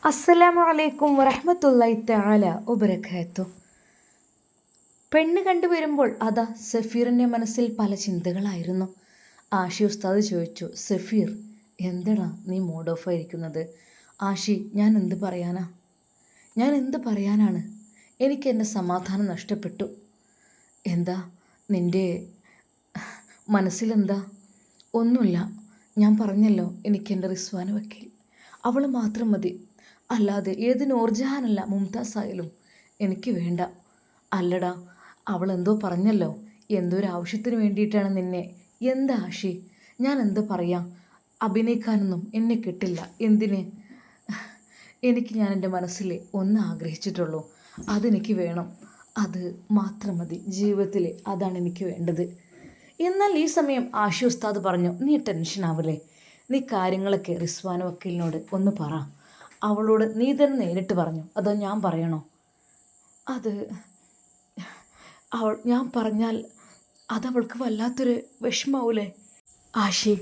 അസ്സലാമു അലൈക്കും വറഹ്മത്തുള്ളാഹി തആല വബറകാതുഹു. പെണ്ണ് കണ്ടുവരുമ്പോൾ അതാ സഫീറിൻ്റെ മനസ്സിൽ പല ചിന്തകളായിരുന്നു. ആഷി ഉസ്താദ് ചോദിച്ചു, സഫീർ എന്തടാ നീ മൂഡ് ഓഫ് ആയിരിക്കുന്നത്? ആഷി, ഞാൻ എന്ത് പറയാനാണ്? എനിക്ക് എൻ്റെ സമാധാനം നഷ്ടപ്പെട്ടു. എന്താ നിൻ്റെ മനസ്സിലെന്താ? ഒന്നുമില്ല, ഞാൻ പറഞ്ഞല്ലോ, എനിക്ക് എൻ്റെ റിസ്വാന വക്കീൽ, അവൾ മാത്രം മതി. അല്ലാതെ ഏത് നൂർജഹാനല്ല മുംതാസ് ആയാലും എനിക്ക് വേണ്ട. അല്ലടാ, അവളെന്തോ പറഞ്ഞല്ലോ, എന്തോ ഒരു ആവശ്യത്തിന് വേണ്ടിയിട്ടാണ് നിന്നെ. എന്താ ആഷി, ഞാൻ എന്താ പറയാം? അഭിനയിക്കാനൊന്നും എന്നെ കിട്ടില്ല. എന്തിന്? ഞാൻ എൻ്റെ മനസ്സിൽ ഒന്ന് ആഗ്രഹിച്ചിട്ടുള്ളൂ, അതെനിക്ക് വേണം. അത് മാത്രം മതി ജീവിതത്തിൽ, അതാണ് എനിക്ക് വേണ്ടത്. എന്നാൽ ഈ സമയം ആഷി ഉസ്താദ് പറഞ്ഞു, നീ ടെൻഷൻ ആവല്ലേ, നീ കാര്യങ്ങളൊക്കെ റിസ്വാന വക്കീലിനോട് ഒന്ന് പറ. അവളോട് നീ തന്നെ നേരിട്ട് പറഞ്ഞു, അതോ ഞാൻ പറയണോ? അത് ഞാൻ പറഞ്ഞാൽ അതവൾക്ക് വല്ലാത്തൊരു വിഷമാവൂലേ? ആഷി,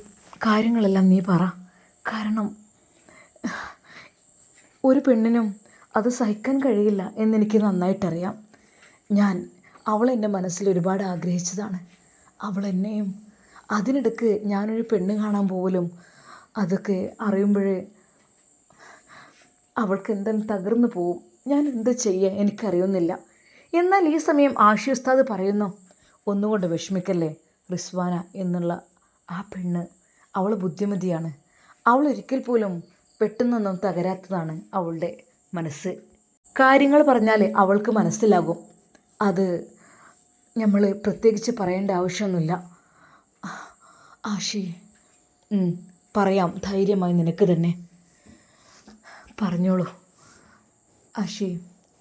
കാര്യങ്ങളെല്ലാം നീ പറ. കാരണം ഒരു പെണ്ണിനും അത് സഹിക്കാൻ കഴിയില്ല എന്നെനിക്ക് നന്നായിട്ടറിയാം. അവൾ എൻ്റെ മനസ്സിൽ ഒരുപാട് ആഗ്രഹിച്ചതാണ്, അവൾ എന്നെയും. അതിനിടയ്ക്ക് ഞാനൊരു പെണ്ണ് കാണാൻ പോലും അതൊക്കെ അറിയുമ്പോഴേ അവൾക്ക് എന്തെങ്കിലും തകർന്നു പോവും. ഞാൻ എന്ത് ചെയ്യുക എനിക്കറിയുന്നില്ല. എന്നാൽ ഈ സമയം ആഷി ഉസ്താദ് പറയുന്നു, ഒന്നുകൊണ്ട് വിഷമിക്കല്ലേ റിസ്വാന എന്നുള്ള ആ പെണ്ണ്, അവൾ ബുദ്ധിമതിയാണ്. അവൾ ഒരിക്കൽ പോലും പെട്ടെന്നൊന്നും തകരാത്തതാണ് അവളുടെ മനസ്സ്. കാര്യങ്ങൾ പറഞ്ഞാൽ അവൾക്ക് മനസ്സിലാകും. അത് നമ്മൾ പ്രത്യേകിച്ച് പറയേണ്ട ആവശ്യമൊന്നുമില്ല. ആഷി, പറയാം, ധൈര്യമായി നിനക്ക് തന്നെ പറഞ്ഞോളൂ. ആഷി,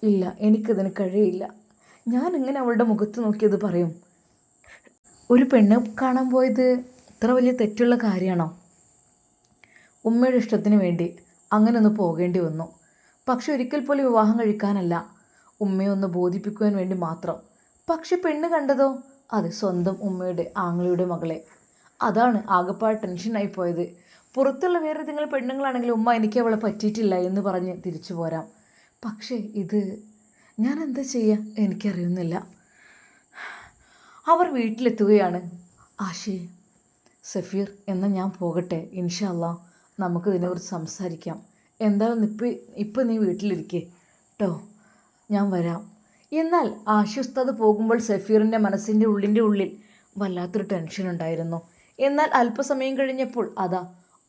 ഇല്ല, എനിക്കതിന് കഴിയില്ല. ഞാനിങ്ങനെ അവളുടെ മുഖത്ത് നോക്കിയത് പറയും? ഒരു പെണ്ണ് കാണാൻ പോയത് ഇത്ര വലിയ തെറ്റുള്ള കാര്യമാണോ? ഉമ്മയുടെ ഇഷ്ടത്തിന് വേണ്ടി അങ്ങനെ ഒന്ന് പോകേണ്ടി വന്നു. പക്ഷെ ഒരിക്കൽ പോലും വിവാഹം കഴിക്കാനല്ല, ഉമ്മയെ ഒന്ന് ബോധിപ്പിക്കുവാൻ വേണ്ടി മാത്രം. പക്ഷെ പെണ്ണ് കണ്ടതോ, അത് സ്വന്തം ഉമ്മയുടെ ആങ്ങളയുടെ മകളെ. അതാണ് ആകെപ്പാട് ടെൻഷനായി പോയത്. പുറത്തുള്ള വേറെ ഏതെങ്കിലും പെണ്ണുങ്ങളാണെങ്കിൽ ഉമ്മ എനിക്ക് അവളെ പറ്റിയിട്ടില്ല എന്ന് പറഞ്ഞ് തിരിച്ചു പോരാം. പക്ഷേ ഇത് ഞാൻ എന്താ ചെയ്യുക എനിക്കറിയുന്നില്ല. അവർ വീട്ടിലെത്തുകയാണ്. ആഷി, സഫീർ, എന്നാൽ ഞാൻ പോകട്ടെ. ഇൻഷാ അല്ലാ നമുക്കിതിനെക്കുറിച്ച് സംസാരിക്കാം. എന്തായാലും ഇപ്പം നീ വീട്ടിലിരിക്കേ കേട്ടോ, ഞാൻ വരാം. എന്നാൽ ആഷി ഉസ്താദ് പോകുമ്പോൾ സഫീറിൻ്റെ മനസ്സിൻ്റെ ഉള്ളിൽ വല്ലാത്തൊരു ടെൻഷൻ ഉണ്ടായിരുന്നു. എന്നാൽ അല്പസമയം കഴിഞ്ഞപ്പോൾ അതാ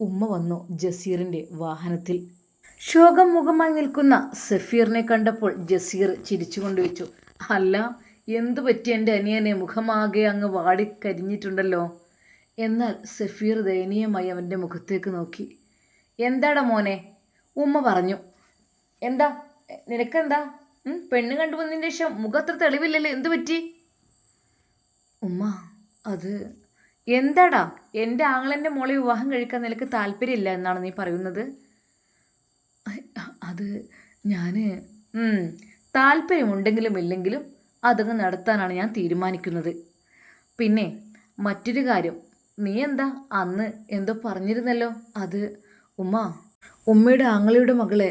ഉമ്മ വന്നു ജസീറിൻ്റെ വാഹനത്തിൽ. ശോകം മുഖമായി നിൽക്കുന്ന സഫീറിനെ കണ്ടപ്പോൾ ജസീർ ചിരിച്ചുകൊണ്ട് വെച്ചു, അല്ല, എന്തു പറ്റി എൻ്റെ അനിയനെ? മുഖമാകെ അങ്ങ് വാടിക്കരിഞ്ഞിട്ടുണ്ടല്ലോ. എന്നാൽ സഫീർ ദയനീയമായി അവൻ്റെ മുഖത്തേക്ക് നോക്കി. എന്താടാ മോനെ? ഉമ്മ പറഞ്ഞു. എന്താ നിനക്കെന്താ? പെണ്ണ് കണ്ടുവന്നതിന് ശേഷം മുഖത്ര തെളിവില്ലല്ലോ, എന്തു പറ്റി? ഉമ്മ, അത് എന്താടാ, എൻ്റെ ആങ്ങളൻ്റെ മോളെ വിവാഹം കഴിക്കാൻ നിനക്ക് താല്പര്യമില്ല എന്നാണ് നീ പറയുന്നത്? അത് ഞാൻ താല്പര്യമുണ്ടെങ്കിലും ഇല്ലെങ്കിലും അതങ്ങ് നടത്താനാണ് ഞാൻ തീരുമാനിക്കുന്നത്. പിന്നെ മറ്റൊരു കാര്യം, നീ എന്താ അന്ന് എന്തോ പറഞ്ഞിരുന്നല്ലോ? അത് ഉമ്മയുടെ ആങ്ങളയുടെ മകളെ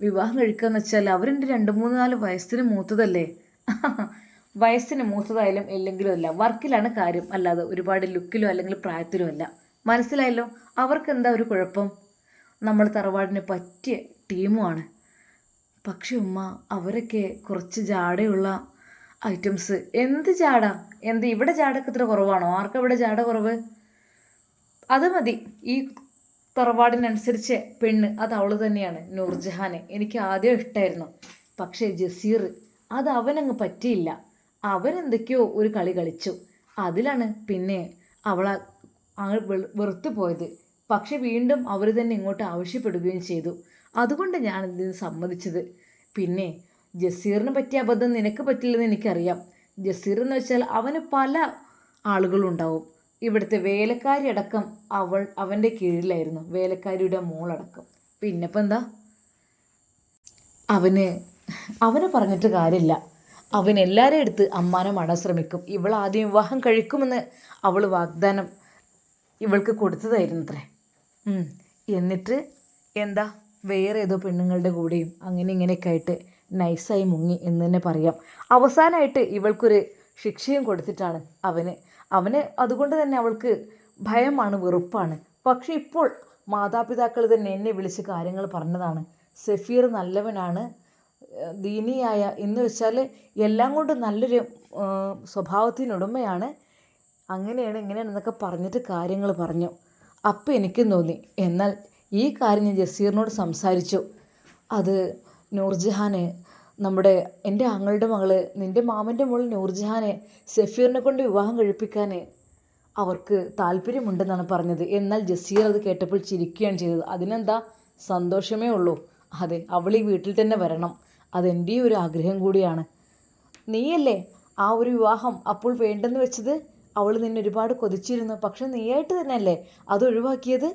വിവാഹം കഴിക്കാന്ന് വെച്ചാൽ അവരെൻ്റെ 2-3-4 വയസ്സിന് മൂത്തതല്ലേ. വയസ്സിന് മൂത്തതായാലും ഇല്ലെങ്കിലും അല്ല, വർക്കിലാണ് കാര്യം, അല്ലാതെ ഒരുപാട് ലുക്കിലോ അല്ലെങ്കിൽ പ്രായത്തിലോ അല്ല. മനസ്സിലായല്ലോ? അവർക്കെന്താ ഒരു കുഴപ്പം? നമ്മൾ തറവാടിന് പറ്റിയ ടീമുമാണ്. പക്ഷെ ഉമ്മ, അവരൊക്കെ കുറച്ച് ജാടയുള്ള ഐറ്റംസ്. എന്ത് ജാട? ഇവിടെ ജാടക്ക് ഇത്ര കുറവാണോ? ആർക്കവിടെ ജാട കുറവ്? അത് മതി. ഈ തറവാടിനനുസരിച്ച് പെണ്ണ് അത് അവൾ തന്നെയാണ്, നൂർജഹാനെ. എനിക്ക് ആദ്യം ഇഷ്ടമായിരുന്നു, പക്ഷേ ജസീർ അത് അവനങ്ങ് പറ്റിയില്ല. അവരെന്തൊക്കെയോ ഒരു കളി കളിച്ചു, അതിലാണ് പിന്നെ അവളെ വെറുത്തു പോയത്. പക്ഷെ വീണ്ടും അവർ തന്നെ ഇങ്ങോട്ട് ആവശ്യപ്പെടുകയും ചെയ്തു. അതുകൊണ്ട് ഞാൻ ഇതിന് സമ്മതിച്ചത്. പിന്നെ ജസീറിന് പറ്റിയ അബദ്ധം നിനക്ക് പറ്റില്ലെന്ന് എനിക്കറിയാം. ജസീർ എന്ന് വെച്ചാൽ അവന് പല ആളുകളുണ്ടാവും. ഇവിടുത്തെ വേലക്കാരി അടക്കം അവൻ്റെ കീഴിലായിരുന്നു, വേലക്കാരിയുടെ മോളടക്കം. പിന്നെപ്പോൾ എന്താ? അവന് പറഞ്ഞിട്ട് കാര്യമില്ല. അവൻ എല്ലാവരെയും എടുത്ത് അമ്മാനം അടാൻ ശ്രമിക്കും. ഇവൾ ആദ്യം വിവാഹം കഴിക്കുമെന്ന് അവൾ വാഗ്ദാനം ഇവൾക്ക് കൊടുത്തതായിരുന്നു അത്രേ. എന്നിട്ട് എന്താ? വേറെ ഏതോ പെണ്ണുങ്ങളുടെ കൂടെയും അങ്ങനെ ഇങ്ങനെയൊക്കെ ആയിട്ട് നൈസായി മുങ്ങി എന്ന് തന്നെ പറയാം. അവസാനമായിട്ട് ഇവൾക്കൊരു ശിക്ഷയും കൊടുത്തിട്ടാണ് അവന് അതുകൊണ്ട് തന്നെ അവൾക്ക് ഭയമാണ്, വെറുപ്പാണ്. പക്ഷെ ഇപ്പോൾ മാതാപിതാക്കൾ തന്നെ എന്നെ വിളിച്ച് കാര്യങ്ങൾ പറഞ്ഞതാണ്. സഫീർ നല്ലവനാണ്, ദീനിയായ എന്ന് വെച്ചാൽ എല്ലാം കൊണ്ടും നല്ലൊരു സ്വഭാവത്തിനുടമയാണ്, അങ്ങനെയാണ് ഇങ്ങനെയാണെന്നൊക്കെ പറഞ്ഞിട്ട് കാര്യങ്ങൾ പറഞ്ഞു. അപ്പം എനിക്കും തോന്നി, എന്നാൽ ഈ കാര്യം ഞാൻ ജസീറിനോട് സംസാരിച്ചു. അത് നൂർജഹാന്, എൻ്റെ ആങ്ങളുടെ മകള്, നിൻ്റെ മാമൻ്റെ മോൾ നൂർജഹാനെ സഫീറിനെ കൊണ്ട് വിവാഹം കഴിപ്പിക്കാൻ അവർക്ക് താല്പര്യമുണ്ടെന്നാണ് പറഞ്ഞത്. എന്നാൽ ജസീർ അത് കേട്ടപ്പോൾ ചിരിക്കുകയാണ് ചെയ്തത്. അതിനെന്താ, സന്തോഷമേ ഉള്ളൂ. അതെ, അവൾ ഈ വീട്ടിൽ തന്നെ വരണം, അതെൻ്റെ ഒരു ആഗ്രഹം കൂടിയാണ്. നീയല്ലേ ആ ഒരു വിവാഹം അപ്പോൾ വേണ്ടെന്ന് വെച്ചത്? അവൾ നിന്നെ ഒരുപാട് കൊതിച്ചിരുന്നു, പക്ഷെ നീയായിട്ട് തന്നെയല്ലേ അത് ഒഴിവാക്കിയത്?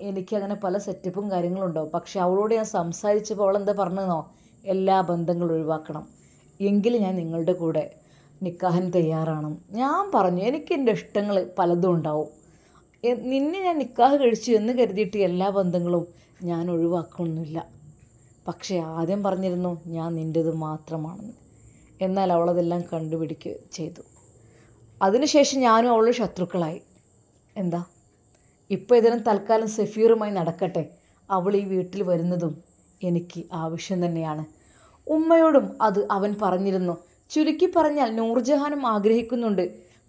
എനിക്കങ്ങനെ പല സെറ്റപ്പും കാര്യങ്ങളും ഉണ്ടാവും, പക്ഷെ അവളോട് ഞാൻ സംസാരിച്ചപ്പോൾ അവളെന്താ പറഞ്ഞതെന്നോ, എല്ലാ ബന്ധങ്ങളും ഒഴിവാക്കണം, എങ്കിലും ഞാൻ നിങ്ങളുടെ കൂടെ നിക്കാഹിന് തയ്യാറാണ്. ഞാൻ പറഞ്ഞു, എനിക്ക് എൻ്റെ ഇഷ്ടങ്ങൾ പലതും ഉണ്ടാവും, നിന്നെ ഞാൻ നിക്കാഹ് കഴിച്ചു എന്ന് കരുതിയിട്ട് എല്ലാ ബന്ധങ്ങളും ഞാൻ ഒഴിവാക്കൊന്നുമില്ല. പക്ഷേ ആദ്യം പറഞ്ഞിരുന്നു ഞാൻ നിൻ്റേത് മാത്രമാണെന്ന്. എന്നാൽ അവളതെല്ലാം കണ്ടുപിടിക്കുക ചെയ്തു. അതിനുശേഷം ഞാനും അവളുടെ ശത്രുക്കളായി. എന്താ, ഇപ്പോൾ ഇതിനും തൽക്കാലം സഫീറുമായി നടക്കട്ടെ. അവൾ ഈ വീട്ടിൽ വരുന്നതും എനിക്ക് ആവശ്യം തന്നെയാണ്. ഉമ്മയോടും അത് അവൻ പറഞ്ഞിരുന്നു. ചുരുക്കി പറഞ്ഞാൽ നൂർജഹാനും ആഗ്രഹിക്കുന്നുണ്ട്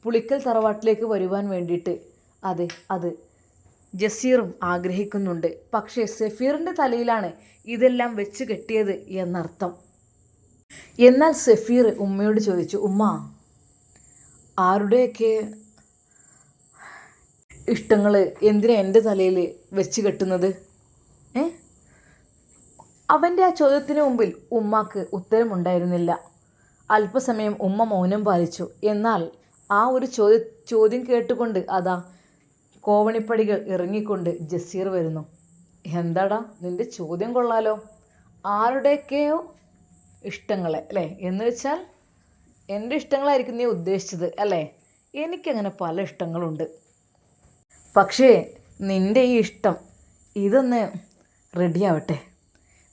പുളിക്കൽ തറവാട്ടിലേക്ക് വരുവാൻ വേണ്ടിയിട്ട്. അതെ, അത് ജസീറും ആഗ്രഹിക്കുന്നുണ്ട്. പക്ഷേ സഫീറിൻ്റെ തലയിലാണ് ഇതെല്ലാം വെച്ച് കെട്ടിയത് എന്നർത്ഥം. എന്നാൽ സഫീർ ഉമ്മയോട് ചോദിച്ചു, ഉമ്മ, ആരുടെയൊക്കെ ഇഷ്ടങ്ങൾ എന്തിനാ എൻ്റെ തലയിൽ വെച്ച് കെട്ടുന്നത്? അവൻ്റെ ആ ചോദ്യത്തിന് മുമ്പിൽ ഉമ്മാക്ക് ഉത്തരമുണ്ടായിരുന്നില്ല. അല്പസമയം ഉമ്മ മൗനം പാലിച്ചു. എന്നാൽ ആ ഒരു ചോദ്യം കേട്ടുകൊണ്ട് അതാ കോവണിപ്പടികൾ ഇറങ്ങിക്കൊണ്ട് ജസീർ വരുന്നു. എന്താടാ, നിൻ്റെ ചോദ്യം കൊള്ളാലോ. ആരുടെയൊക്കെയോ ഇഷ്ടങ്ങളെ അല്ലേ എന്ന് വെച്ചാൽ എൻ്റെ ഇഷ്ടങ്ങളായിരിക്കും നീ ഉദ്ദേശിച്ചത് അല്ലേ? എനിക്കങ്ങനെ പല ഇഷ്ടങ്ങളുണ്ട്. പക്ഷേ നിൻ്റെ ഈ ഇഷ്ടം ഇതൊന്ന് റെഡിയാവട്ടെ,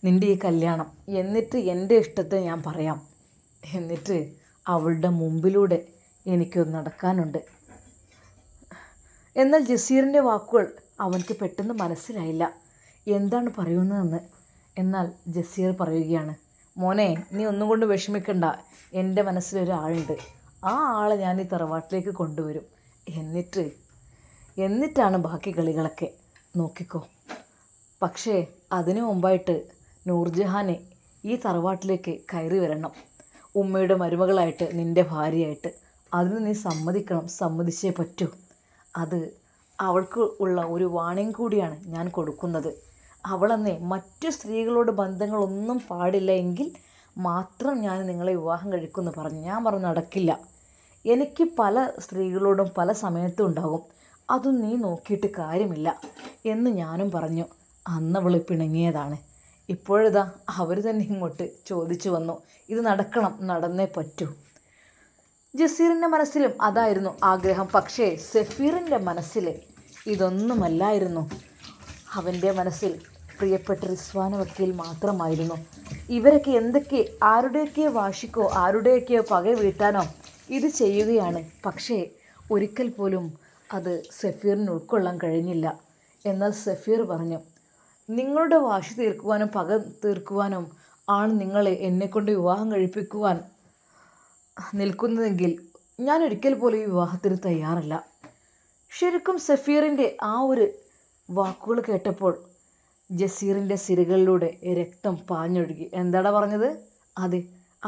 നിൻ്റെ ഈ കല്യാണം, എന്നിട്ട് എൻ്റെ ഇഷ്ടത്തെ ഞാൻ പറയാം. എന്നിട്ട് അവളുടെ മുമ്പിലൂടെ എനിക്കൊന്ന് നടക്കാനുണ്ട്. എന്നാൽ ജസീറിൻ്റെ വാക്കുകൾ അവൻക്ക് പെട്ടെന്ന് മനസ്സിലായില്ല, എന്താണ് പറയുന്നതെന്ന്. എന്നാൽ ജസീർ പറയുകയാണ്, മോനെ, നീ ഒന്നും കൊണ്ട് വിഷമിക്കണ്ട, എൻ്റെ മനസ്സിലൊരാളുണ്ട്, ആ ആളെ ഞാൻ ഈ തറവാട്ടിലേക്ക് കൊണ്ടുവരും, എന്നിട്ടാണ് ബാക്കി കളികളൊക്കെ, നോക്കിക്കോ. പക്ഷേ അതിനു മുമ്പായിട്ട് നൂർജഹാനെ ഈ തറവാട്ടിലേക്ക് കയറി വരണം, ഉമ്മയുടെ മരുമകളായിട്ട്, നിൻ്റെ ഭാര്യയായിട്ട്. അതിന് നീ സമ്മതിക്കണം, സമ്മതിച്ചേ പറ്റൂ. അത് അവൾക്ക് ഉള്ള ഒരു വാണിംഗ് കൂടിയാണ് ഞാൻ കൊടുക്കുന്നത്. അവളെന്നേ മറ്റു സ്ത്രീകളോട് ബന്ധങ്ങളൊന്നും പാടില്ല എങ്കിൽ മാത്രം ഞാൻ നിങ്ങളെ വിവാഹം കഴിക്കുമെന്ന് പറഞ്ഞു. ഞാൻ പറഞ്ഞു നടക്കില്ല, എനിക്ക് പല സ്ത്രീകളോടും പല സമയത്തും ഉണ്ടാകും, അതും നീ നോക്കിയിട്ട് കാര്യമില്ല എന്ന് ഞാനും പറഞ്ഞു. അന്നവൾ പിണങ്ങിയതാണ്. ഇപ്പോഴിതാ അവർ തന്നെ ഇങ്ങോട്ട് ചോദിച്ചു വന്നു, ഇത് നടക്കണം, നടന്നേ പറ്റൂ. ജസീറിൻ്റെ മനസ്സിലും അതായിരുന്നു ആഗ്രഹം. പക്ഷേ സഫീറിൻ്റെ മനസ്സിൽ ഇതൊന്നുമല്ലായിരുന്നു. അവൻ്റെ മനസ്സിൽ പ്രിയപ്പെട്ട റിസ്വാന വക്കീൽ മാത്രമായിരുന്നു. ഇവരൊക്കെ ആരുടെയൊക്കെ വാശിക്കോ ആരുടെയൊക്കെയോ പക വീട്ടാനോ ഇത് ചെയ്യുകയാണ്. പക്ഷേ ഒരിക്കൽ പോലും അത് സഫീറിന് ഉൾക്കൊള്ളാൻ കഴിഞ്ഞില്ല. എന്നാൽ സഫീർ പറഞ്ഞു, നിങ്ങളുടെ വാശി തീർക്കുവാനും പക തീർക്കുവാനും ആണ് നിങ്ങൾ എന്നെക്കൊണ്ട് വിവാഹം കഴിപ്പിക്കുവാൻ നിൽക്കുന്നതെങ്കിൽ ഞാൻ ഒരിക്കൽ പോലും ഈ വിവാഹത്തിന് തയ്യാറല്ല. ശരിക്കും സഫീറിൻ്റെ ആ ഒരു വാക്കുകൾ കേട്ടപ്പോൾ ജസീറിൻ്റെ സിരകളിലൂടെ രക്തം പാഞ്ഞൊഴുകി. എന്താടാ പറഞ്ഞത്? അതെ,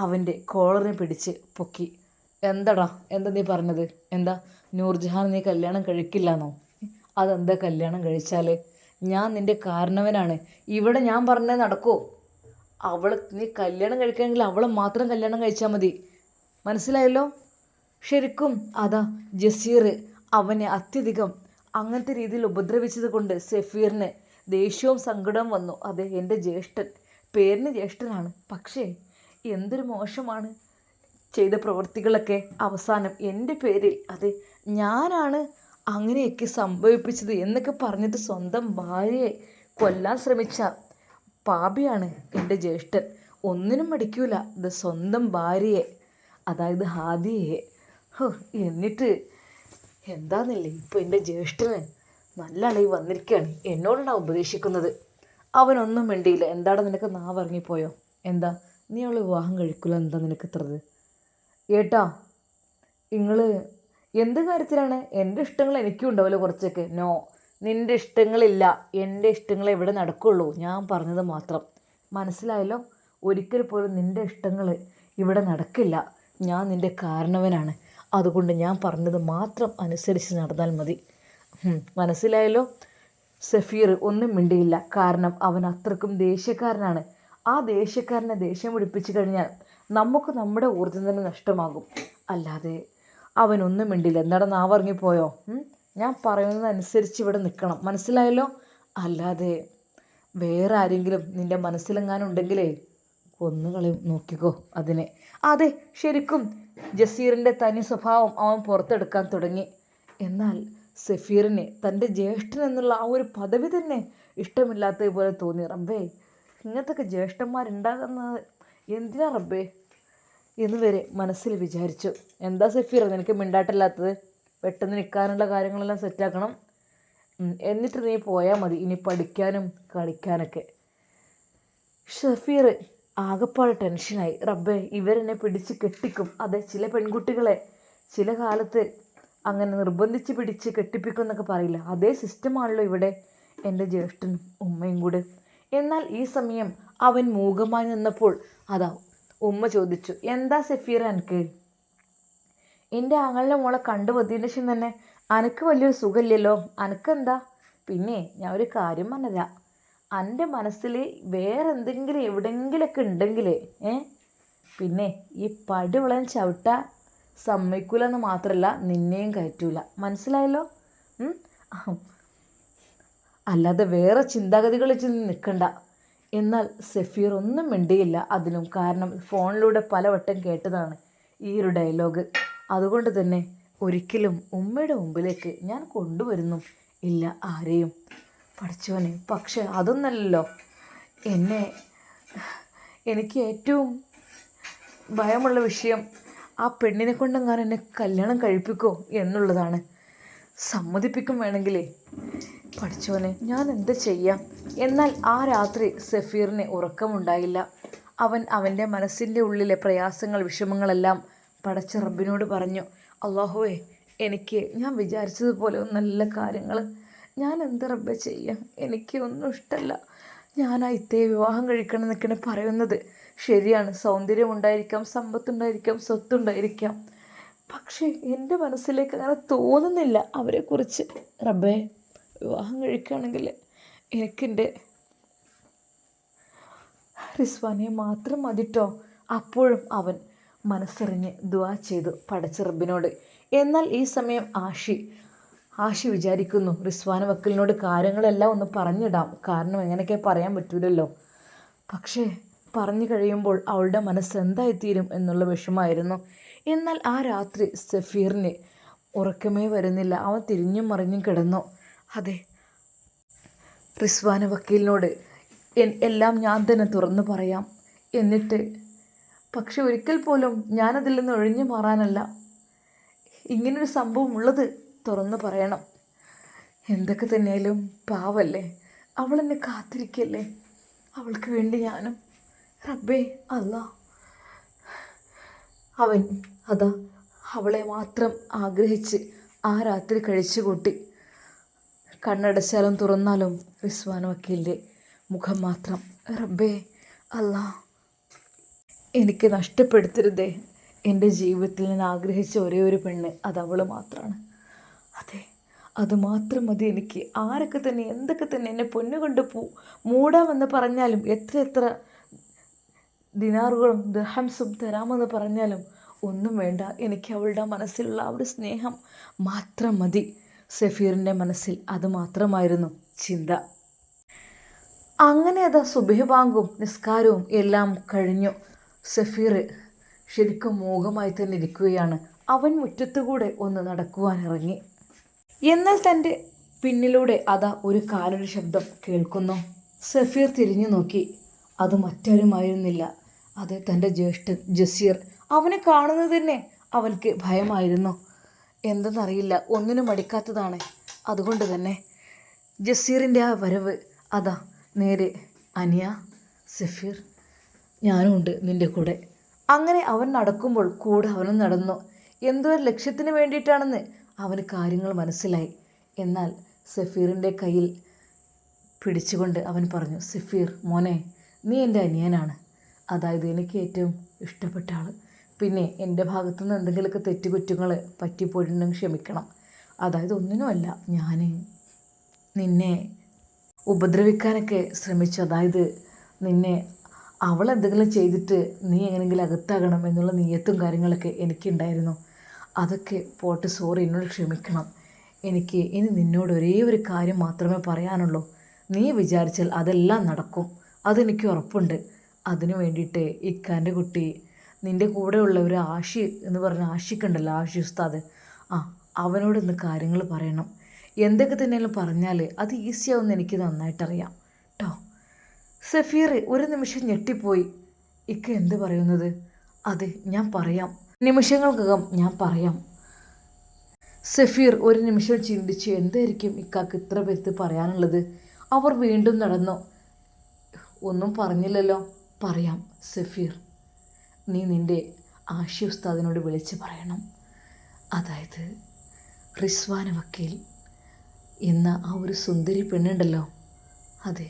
അവൻ്റെ കോളറിനെ പിടിച്ച് പൊക്കി. എന്താ നീ പറഞ്ഞത്? എന്താ, നൂർജഹാൻ നീ കല്യാണം കഴിക്കില്ലെന്നോ? അതെന്താ, കല്യാണം കഴിച്ചാൽ ഞാൻ നിൻ്റെ കാരണവനാണ്, ഇവിടെ ഞാൻ പറഞ്ഞത് നടക്കുമോ? നീ കല്യാണം കഴിക്കണമെങ്കിൽ അവളെ മാത്രം കല്യാണം കഴിച്ചാൽ മതി, മനസ്സിലായല്ലോ? ശരിക്കും അതാ ജസീർ അവനെ അത്യധികം അങ്ങനത്തെ രീതിയിൽ ഉപദ്രവിച്ചത് കൊണ്ട് സഫീറിന് ദേഷ്യവും സങ്കടവും വന്നു. അതെ, എൻ്റെ ജ്യേഷ്ഠൻ, പേരിന് ജ്യേഷ്ഠനാണ്, പക്ഷേ എന്തൊരു മോശമാണ് ചെയ്ത പ്രവൃത്തികളൊക്കെ അവസാനം എൻ്റെ പേരിൽ, അതെ ഞാനാണ് അങ്ങനെയൊക്കെ സംഭവിപ്പിച്ചത് എന്നൊക്കെ പറഞ്ഞിട്ട് സ്വന്തം ഭാര്യയെ കൊല്ലാൻ ശ്രമിച്ച പാപിയാണ് എൻ്റെ ജ്യേഷ്ഠൻ. ഒന്നിനും മടിക്കൂല. ഇത് സ്വന്തം ഭാര്യയെ, അതായത് ഹാദിയെ. എന്നിട്ട് എന്താന്നില്ലേ ഇപ്പോൾ എൻ്റെ ജ്യേഷ്ഠന് നല്ല അളവ് വന്നിരിക്കുകയാണ്. എന്നോടാണ് ഉപദേശിക്കുന്നത്. അവനൊന്നും മിണ്ടിയില്ല. എന്താണ് നിനക്ക് നാവിറങ്ങിപ്പോയോ? എന്താ നീ അവളെ വിവാഹം കഴിക്കില്ല? എന്താ നിനക്ക് ഇത്രത്? ഏട്ടാ, നിങ്ങൾ എന്ത് കാര്യത്തിലാണ്? എൻ്റെ ഇഷ്ടങ്ങൾ എനിക്കും ഉണ്ടാവില്ല കുറച്ചൊക്കെ. നോ, നിൻ്റെ ഇഷ്ടങ്ങളില്ല. എൻ്റെ ഇഷ്ടങ്ങളെ ഇവിടെ നടക്കുള്ളൂ. ഞാൻ പറഞ്ഞത് മാത്രം മനസ്സിലായല്ലോ? ഒരിക്കൽ പോലും നിൻ്റെ ഇഷ്ടങ്ങൾ ഇവിടെ നടക്കില്ല. ഞാൻ നിൻ്റെ കാരണവനാണ്. അതുകൊണ്ട് ഞാൻ പറഞ്ഞത് മാത്രം അനുസരിച്ച് നടന്നാൽ മതി. മനസ്സിലായല്ലോ? സഫീർ ഒന്നും മിണ്ടിയില്ല. കാരണം അവൻ അത്രക്കും ദേഷ്യക്കാരനാണ്. ആ ദേഷ്യക്കാരനെ ദേഷ്യം പിടിപ്പിച്ചു കഴിഞ്ഞാൽ നമുക്ക് നമ്മുടെ ഊർജ്ജം തന്നെ നഷ്ടമാകും. അല്ലാതെ അവനൊന്നും മിണ്ടില്ല. എന്താണ് നാവിറങ്ങിപ്പോയോ? ഞാൻ പറയുന്നതനുസരിച്ച് ഇവിടെ നിൽക്കണം. മനസ്സിലായല്ലോ? അല്ലാതെ വേറെ ആരെങ്കിലും നിൻ്റെ മനസ്സിലെങ്ങാനും ഉണ്ടെങ്കിലേ കൊന്നുകളയും. നോക്കിക്കോ അതിനെ. അതെ, ശരിക്കും ജസീറിൻ്റെ തനി സ്വഭാവം അവൻ പുറത്തെടുക്കാൻ തുടങ്ങി. എന്നാൽ സഫീറിന് തൻ്റെ ജ്യേഷ്ഠൻ എന്നുള്ള ആ ഒരു പദവി തന്നെ ഇഷ്ടമില്ലാത്തതുപോലെ തോന്നി. റബ്ബേ, ഇങ്ങനത്തൊക്കെ ജ്യേഷ്ഠന്മാരുണ്ടാകുന്നത് എന്തിനാ റബ്ബേ എന്ന് വരെ മനസ്സിൽ വിചാരിച്ചു. എന്താ സഫീർ നിനക്ക് മിണ്ടാട്ടില്ലാത്തത്? പെട്ടെന്ന് നിൽക്കാനുള്ള കാര്യങ്ങളെല്ലാം സെറ്റാക്കണം. എന്നിട്ട് നീ പോയാൽ മതി, ഇനി പഠിക്കാനും കളിക്കാനൊക്കെ. സഫീർ ആകെപ്പാട് ടെൻഷനായി. റബ്ബേ, ഇവരെന്നെ പിടിച്ച് കെട്ടിക്കും. അതെ, ചില പെൺകുട്ടികളെ ചില കാലത്ത് അങ്ങനെ നിർബന്ധിച്ച് പിടിച്ച് കെട്ടിപ്പിക്കും എന്നൊക്കെ പറയില്ല. അതേ സിസ്റ്റമാണല്ലോ ഇവിടെ എൻ്റെ ജ്യേഷ്ഠനും ഉമ്മയും കൂടെ. എന്നാൽ ഈ സമയം അവൻ മൂകമായി നിന്നപ്പോൾ അതാ ഉമ്മ ചോദിച്ചു, എന്താ സഫീർ എനിക്ക്? എൻ്റെ ആങ്ങളുടെ മോളെ കണ്ടുപതിയതിന് ശേഷം തന്നെ അനക്ക് വലിയൊരു സുഖമില്ലല്ലോ. അനക്കെന്താ? പിന്നെ ഞാൻ ഒരു കാര്യം പറഞ്ഞില്ല, എൻ്റെ മനസ്സിൽ വേറെ എന്തെങ്കിലും എവിടെയെങ്കിലൊക്കെ ഉണ്ടെങ്കിലേ പിന്നെ ഈ പടിവളൻ ചവിട്ട സമ്മതിക്കൂലെന്ന് മാത്രമല്ല, നിന്നെയും കയറ്റൂല. മനസ്സിലായല്ലോ? അല്ലാതെ വേറെ ചിന്താഗതികൾ ചെന്ന് നിൽക്കണ്ട. എന്നാൽ സഫീർ ഒന്നും മിണ്ടിയില്ല അതിനും. കാരണം ഫോണിലൂടെ പലവട്ടം കേട്ടതാണ് ഈ ഒരു ഡയലോഗ്. അതുകൊണ്ട് തന്നെ ഒരിക്കലും ഉമ്മയുടെ മുമ്പിലേക്ക് ഞാൻ കൊണ്ടുവരുന്നു ഇല്ല ആരെയും. പഠിച്ചവനെ, പക്ഷെ അതൊന്നല്ലല്ലോ എനിക്ക് ഏറ്റവും ഭയമുള്ള വിഷയം ആ പെണ്ണിനെ കൊണ്ടെങ്ങാനും എന്നെ കല്യാണം കഴിപ്പിക്കോ എന്നുള്ളതാണ്. സമ്മതിപ്പിക്കും വേണമെങ്കിലേ. പഠിച്ചവനെ, ഞാൻ എന്ത് ചെയ്യാം? എന്നാൽ ആ രാത്രി സഫീറിന് ഉറക്കമുണ്ടായില്ല. അവൻ അവൻ്റെ മനസ്സിൻ്റെ ഉള്ളിലെ പ്രയാസങ്ങൾ വിഷമങ്ങളെല്ലാം പടച്ച റബ്ബിനോട് പറഞ്ഞു, അള്ളാഹുവേ, ഞാൻ വിചാരിച്ചതുപോലെ നല്ല കാര്യങ്ങൾ ഞാൻ എന്ത് റബ്ബെ ചെയ്യാം? എനിക്ക് ഒന്നും ഇഷ്ടമല്ല. ഞാൻ ആ ഇത്തയെ വിവാഹം കഴിക്കണം എന്നൊക്കെയാണ് പറയുന്നത്. ശരിയാണ്, സൗന്ദര്യമുണ്ടായിരിക്കാം, സമ്പത്തുണ്ടായിരിക്കാം, സ്വത്തുണ്ടായിരിക്കാം. പക്ഷേ എൻ്റെ മനസ്സിലേക്ക് അങ്ങനെ തോന്നുന്നില്ല അവരെക്കുറിച്ച്. റബ്ബേ, വിവാഹം കഴിക്കുകയാണെങ്കിൽ എനിക്കെൻ്റെ റിസ്വാനെ മാത്രം മതിട്ടോ. അപ്പോഴും അവൻ മനസ്സറിഞ്ഞ് ദുആ ചെയ്തു പടച്ച റബ്ബിനോട്. എന്നാൽ ഈ സമയം ആഷി വിചാരിക്കുന്നു, റിസ്വാന വക്കലിനോട് കാര്യങ്ങളെല്ലാം ഒന്ന് പറഞ്ഞിടാം. കാരണം എങ്ങനെയൊക്കെ പറയാൻ പറ്റൂലല്ലോ. പക്ഷേ പറഞ്ഞു കഴിയുമ്പോൾ അവളുടെ മനസ്സ് എന്തായിത്തീരും എന്നുള്ള വിഷമമായിരുന്നു. എന്നാൽ ആ രാത്രി സഫീറിന് ഉറക്കമേ വരുന്നില്ല. അവൻ തിരിഞ്ഞും മറിഞ്ഞും കിടന്നു. അതെ, റിസ്വാന വക്കീലിനോട് എല്ലാം ഞാൻ തന്നെ തുറന്നു പറയാം. എന്നിട്ട് പക്ഷെ ഒരിക്കൽ പോലും ഞാനതിൽ നിന്ന് ഒഴിഞ്ഞു മാറാനല്ല. ഇങ്ങനൊരു സംഭവം ഉള്ളത് തുറന്നു പറയണം. എന്തൊക്കെ തന്നെയാലും പാവല്ലേ, അവളെന്നെ കാത്തിരിക്കല്ലേ. അവൾക്ക് വേണ്ടി ഞാനും. റബ്ബേ, അല്ലാ, അവൻ അതാ അവളെ മാത്രം ആഗ്രഹിച്ച് ആ രാത്രി കഴിച്ചുകൂട്ടി. കണ്ണടച്ചാലും തുറന്നാലും റിസ്വാന വക്കീലിൻ്റെ മുഖം മാത്രം. റബ്ബേ, അല്ലാ, എനിക്ക് നഷ്ടപ്പെടുത്തരുതേ. എൻ്റെ ജീവിതത്തിൽ ഞാൻ ആഗ്രഹിച്ച ഒരേ ഒരു പെണ്ണ് അതവൾ മാത്രമാണ്. അതെ, അതുമാത്രം മതി എനിക്ക്. ആരൊക്കെ തന്നെ എന്തൊക്കെ തന്നെ എന്നെ പൊന്നുകൊണ്ട് മൂടാമെന്ന് പറഞ്ഞാലും, എത്ര ദിനാറുകളും ദിർഹംസും തരാമെന്ന് പറഞ്ഞാലും ഒന്നും വേണ്ട. എനിക്ക് അവളുടെ മനസ്സിലുള്ള ആ ഒരു സ്നേഹം മാത്രം മതി. സഫീറിൻ്റെ മനസ്സിൽ അത് മാത്രമായിരുന്നു ചിന്ത. അങ്ങനെ അതാ സുബഹി ബാങ്കും നിസ്കാരവും എല്ലാം കഴിഞ്ഞു. സഫീർ ശരിക്കും മൂകമായി തന്നെ ഇരിക്കുകയാണ്. അവൻ മുറ്റത്തുകൂടെ ഒന്ന് നടക്കുവാനിറങ്ങി. എന്നാൽ തൻ്റെ പിന്നിലൂടെ അതാ ഒരു കാലൊരു ശബ്ദം കേൾക്കുന്നു. സഫീർ തിരിഞ്ഞു നോക്കി. അത് മറ്റാരുമായിരുന്നില്ല, അത് തൻ്റെ ജ്യേഷ്ഠൻ ജസീർ. അവനെ കാണുന്നത് തന്നെ അവൾക്ക് ഭയമായിരുന്നു. എന്തെന്നറിയില്ല, ഒന്നിനും മടിക്കാത്തതാണ്. അതുകൊണ്ട് തന്നെ ജസീറിൻ്റെ ആ വരവ് അതാ നേരെ അനിയ, സഫീർ, ഞാനും ഉണ്ട് നിൻ്റെ കൂടെ. അങ്ങനെ അവൻ നടക്കുമ്പോൾ കൂടെ അവനും നടന്നു. എന്തോ ഒരു ലക്ഷ്യത്തിന് വേണ്ടിയിട്ടാണെന്ന് അവന് കാര്യങ്ങൾ മനസ്സിലായി. എന്നാൽ സഫീറിൻ്റെ കയ്യിൽ പിടിച്ചുകൊണ്ട് അവൻ പറഞ്ഞു, സഫീർ മോനെ, നീ എൻ്റെ അനിയനാണ്. അതായത് എനിക്ക് ഏറ്റവും ഇഷ്ടപ്പെട്ട ആൾ. പിന്നെ എൻ്റെ ഭാഗത്തുനിന്ന് എന്തെങ്കിലുമൊക്കെ തെറ്റുകുറ്റങ്ങൾ പറ്റിപ്പോയിട്ടുണ്ടെങ്കിൽ ക്ഷമിക്കണം. അതായത് ഒന്നിനുമല്ല, ഞാൻ നിന്നെ ഉപദ്രവിക്കാനൊക്കെ ശ്രമിച്ചു. അതായത് നിന്നെ അവളെന്തെങ്കിലും ചെയ്തിട്ട് നീ എങ്ങനെയെങ്കിലും അകത്താകണം എന്നുള്ള നിയത്തും കാര്യങ്ങളൊക്കെ എനിക്കുണ്ടായിരുന്നു. അതൊക്കെ പോട്ടെ, സോറി, എന്നോട് ക്ഷമിക്കണം. എനിക്ക് ഇനി നിന്നോട് ഒരേ ഒരു കാര്യം മാത്രമേ പറയാനുള്ളൂ. നീ വിചാരിച്ചാൽ അതെല്ലാം നടക്കും, അതെനിക്ക് ഉറപ്പുണ്ട്. അതിനു വേണ്ടിയിട്ട് ഇക്കാൻ്റെ കുട്ടി നിൻ്റെ കൂടെയുള്ള ഒരു ആഷി എന്ന് പറഞ്ഞ ആഷിക്കുണ്ടല്ലോ, ആഷി ഉസ്താദ്, അവനോട് ഇന്ന് കാര്യങ്ങൾ പറയണം. എന്തൊക്കെ തന്നെയാലും പറഞ്ഞാൽ അത് ഈസിയാവുമെന്ന് എനിക്ക് നന്നായിട്ടറിയാം കേട്ടോ. സഫീർ ഒരു നിമിഷം ഞെട്ടിപ്പോയി. ഇക്ക എന്ത് പറയുന്നത്? അതെ, ഞാൻ പറയാം, നിമിഷങ്ങൾക്കകം ഞാൻ പറയാം. സഫീർ ഒരു നിമിഷം ചിന്തിച്ചു, എന്തായിരിക്കും ഇക്കാക്ക് ഇത്ര പേർക്ക് പറയാനുള്ളത്? അവർ വീണ്ടും നടന്നു. ഒന്നും പറഞ്ഞില്ലല്ലോ. പറയാം സഫീർ, നീ നിൻ്റെ ആഷി ഉസ്താദിനോട് വിളിച്ച് പറയണം. അതായത് റിസ്വാന വക്കീൽ എന്ന ആ ഒരു സുന്ദരി പെണ്ണുണ്ടല്ലോ, അതെ,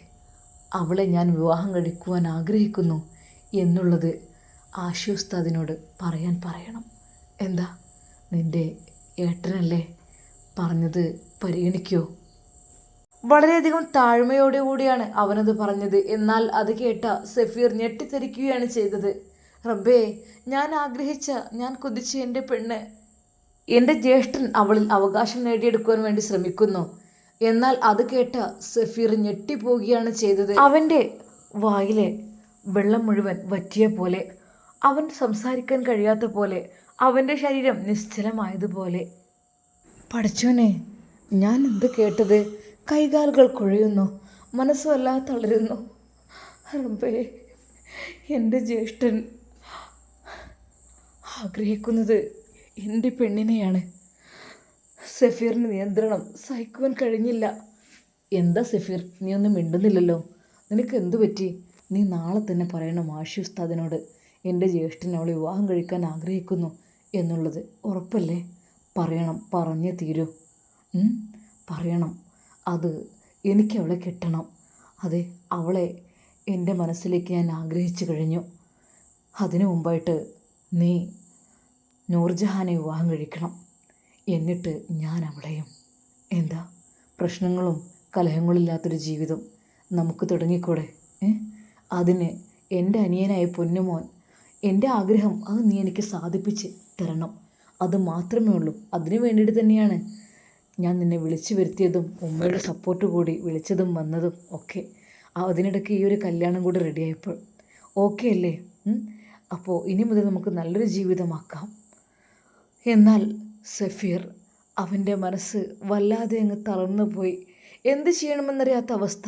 അവളെ ഞാൻ വിവാഹം കഴിക്കുവാൻ ആഗ്രഹിക്കുന്നു എന്നുള്ളത് ആഷി ഉസ്താദിനോട് പറയണം. എന്താ, നിൻ്റെ ഏട്ടനല്ലേ പറഞ്ഞത്, പരിഗണിക്കോ? വളരെയധികം താഴ്മയോടുകൂടിയാണ് അവനത് പറഞ്ഞത്. എന്നാൽ അത് കേട്ട സഫീർ ഞെട്ടിത്തെറിക്കുകയാണ് ചെയ്തത്. റബ്ബേ, ഞാൻ ആഗ്രഹിച്ച, ഞാൻ കൊതിച്ച എൻ്റെ പെണ്ണ്, എൻ്റെ ജ്യേഷ്ഠൻ അവളിൽ അവകാശം നേടിയെടുക്കുവാൻ വേണ്ടി ശ്രമിക്കുന്നു. എന്നാൽ അത് കേട്ട സഫീർ ഞെട്ടിപ്പോവുകയാണ് ചെയ്തത്. അവൻ്റെ വായിലെ വെള്ളം മുഴുവൻ വറ്റിയ പോലെ, അവൻ സംസാരിക്കാൻ കഴിയാത്ത പോലെ, അവൻ്റെ ശരീരം നിശ്ചലമായതുപോലെ. പഠിച്ചോനെ, ഞാൻ എന്ത് കേട്ടത്? കൈകാലുകൾ കുഴയുന്നു, മനസ്സ് വല്ലാതെ തളരുന്നു. റബ്ബേ, എൻ്റെ ജ്യേഷ്ഠൻ ആഗ്രഹിക്കുന്നത് എൻ്റെ പെണ്ണിനെയാണ്. സഫീറിന് നിയന്ത്രണം സഹിക്കുവാൻ കഴിഞ്ഞില്ല. എന്താ സഫീർ, നീ ഒന്നും മിണ്ടുന്നില്ലല്ലോ? നിനക്ക് എന്തു പറ്റി? നീ നാളെ തന്നെ പറയണം ആഷി ഉസ്താദിനോട്, എൻ്റെ ജ്യേഷ്ഠൻ അവളെ വിവാഹം കഴിക്കാൻ ആഗ്രഹിക്കുന്നു എന്നുള്ളത്. ഉറപ്പല്ലേ? പറയണം, പറഞ്ഞേ തീരൂ. പറയണം. അത് എനിക്ക് അവളെ കിട്ടണം. അതെ, അവളെ എൻ്റെ മനസ്സിലേക്ക് ഞാൻ ആഗ്രഹിച്ചു കഴിഞ്ഞു. അതിനു മുമ്പായിട്ട് നീ നൂർജഹാനെ വിവാഹം കഴിക്കണം. എന്നിട്ട് ഞാൻ അവളെയും. എന്താ, പ്രശ്നങ്ങളും കലഹങ്ങളില്ലാത്തൊരു ജീവിതം നമുക്ക് തുടങ്ങിക്കൂടെ? അതിന് എൻ്റെ അനിയനായ പൊന്നുമോൻ, എൻ്റെ ആഗ്രഹം അത് നീ എനിക്ക് സാധിപ്പിച്ച് തരണം. അത് മാത്രമേ ഉള്ളൂ. അതിനു വേണ്ടിയിട്ട് തന്നെയാണ് ഞാൻ നിന്നെ വിളിച്ചു വരുത്തിയതും ഉമ്മയുടെ സപ്പോർട്ട് കൂടി വിളിച്ചതും വന്നതും ഒക്കെ. അതിനിടയ്ക്ക് ഈ ഒരു കല്യാണം കൂടി റെഡിയായപ്പോൾ ഓക്കെ അല്ലേ? അപ്പോൾ ഇനി മുതൽ നമുക്ക് നല്ലൊരു ജീവിതമാക്കാം. എന്നാൽ സഫീർ, അവൻ്റെ മനസ്സ് വല്ലാതെ അങ്ങ് തളർന്നു പോയി. എന്ത് ചെയ്യണമെന്നറിയാത്ത അവസ്ഥ.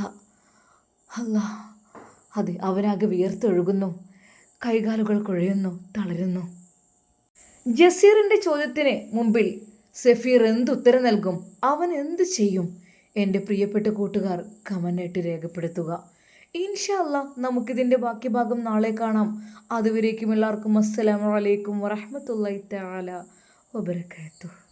അല്ലാ, അതെ, അവനാകെ വിയർത്തൊഴുകുന്നു, കൈകാലുകൾ കുഴയുന്നു, തളരുന്നു. ജസീറിൻ്റെ ചോദ്യത്തിന് മുമ്പിൽ സഫീർ എന്തുത്തരം നൽകും? അവൻ എന്ത് ചെയ്യും? എൻ്റെ പ്രിയപ്പെട്ട കൂട്ടുകാർ കമൻ്റായിട്ട് രേഖപ്പെടുത്തുക. ഇൻഷാ അല്ലാ, നമുക്കിതിൻ്റെ ബാക്കി ഭാഗം നാളെ കാണാം. അതുവരേക്കും എല്ലാവർക്കും അസ്സലാമു അലൈക്കും വറഹ്മത്തുള്ളാഹി തആല വബറകാതുഹു.